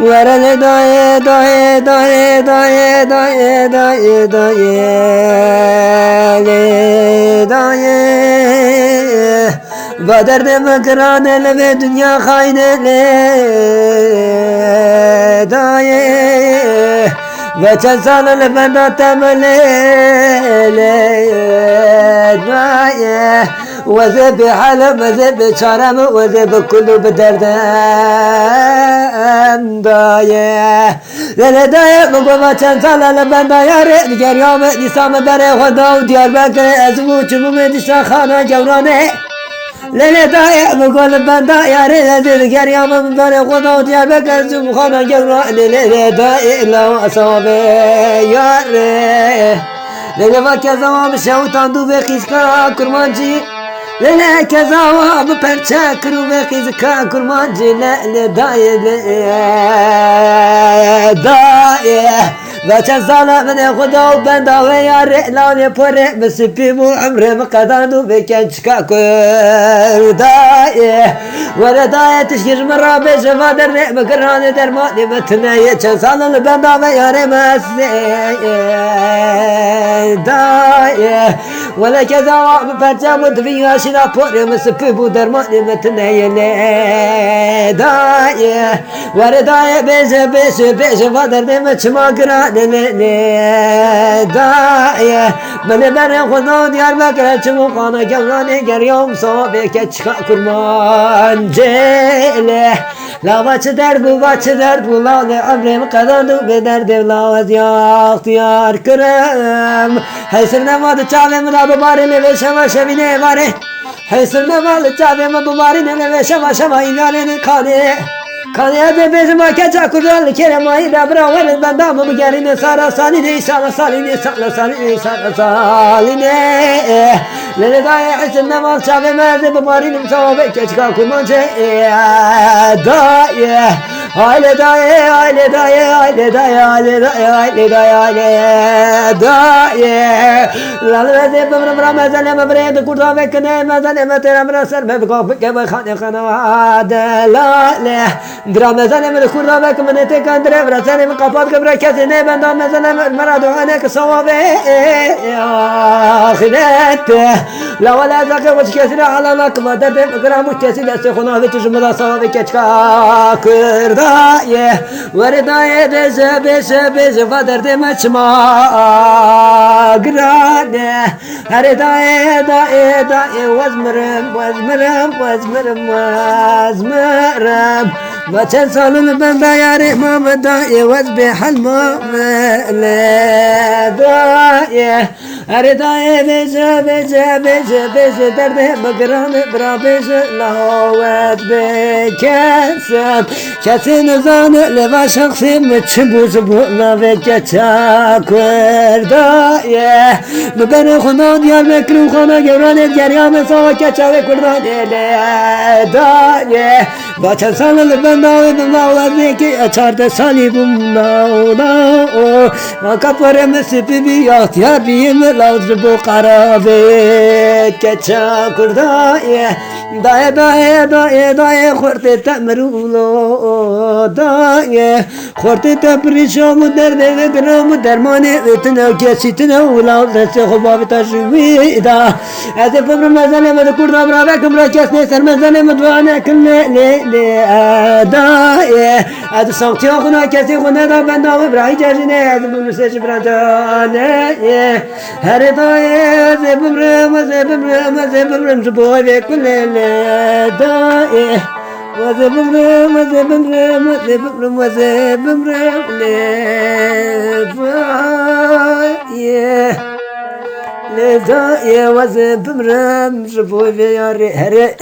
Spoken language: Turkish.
Verele daye daye daye daye daye daye daye le daye Baderde mekranele ve dünya haynele daye Ve çensalele benda temele daye Ve bi halim ve bi çarem ve bi kullu bi derdem daye Lele daye bu baba çensalele benda yare Diger yame nisamı bere hodav Diyarbakır ezvu çubumu dişa khana gevrane Lele daye bu golü benda yare Diger yame bere hodav Diyarbakır ezvu khana gevrane Lele daye la asabe yare Lele vakeza bir şey utandı ve kıska kurmancı Lele keza bu perçe kuru ve kıska kurmancı Lele daye daye Ve çenzala beni kudav benda ve yare Lale pore mesipi bu ömrüm kadandu ve kençka kur daye Ve daye tişkir merabe cevader ne mekirane dermani metneye Çenzala benda ve yare daye Ve keza bu perçe bu dünya şina pore mesipi bu dermani metneye daye Ve daye beze vader ne meçma kira daye Beni beni kudav Diyarbakır çubuk ana gevrane Geryam sahabe keçka kurmancele La vaçı derd bu Lale ömrüm kadandu be derdev La yak diyar kırım Heysir ne vadı çavemi da bu bari ne ve şeva şevine vare Heysir ne vadı çavemi bu bari ne ve şeva şeva ilaneni kane Kanıya de bezime keçe kurallı keremayı da bırakırız ben damı bu gerine sara saline sana saline sana saline sana saline Lele daye isimle mal çavemezdi bu marinim sahabe keçka kurmancı daye Aile daye aile daye aile daye aile daye aile daye aile daye Lalı vezir bımrım ramazaleme breydi kurda vekine mezaleme teramra serme bikafı kebe khane khanavade lale Dramezaleme kurda vekimine tekandire vraseleme kapat kebra kesine benda mezaleme meradu anek sahabe ahirette La vela zakı vıç kesine alamak vaderde gramu kesine sekhuna ve tücümüla sahabe keçka kırdaye Veridaye beze vaderde meçma grane Her daye vazmırım Ve çensalını ben dayare Mehmet daye vazbihal mu'mele daye Her daye beze derde bagrane bra beze lavet be kesem Kesin zanı leva şaksim çibuzu bu ve geça kurdaye Bu beni khuna Diyarbakır khana gevrane Geryame sağa keça ve kurdane daye Baçan salını ben davedim lağlar ki açarda salibim lağla Kapare mesipi bir yahtiyar biyim lağzı bu karabe Keça kurdaye daye khurte temrulo daye khurte teprişamı derde ve dramı dermane Tına kesitine ulav zese hubabi taşvida Ezef ömrüm mezaleme kurda bırak ömrü kesne ser mezaleme duane kılne daye Adi sanki okuna kesi kune da ben dağı bırak cezine Adi bunu seçi bırakane Her daye zebimrem Zuboy ve kulele daye Vazebimrem le daye Vazebimrem Zuboy ve yare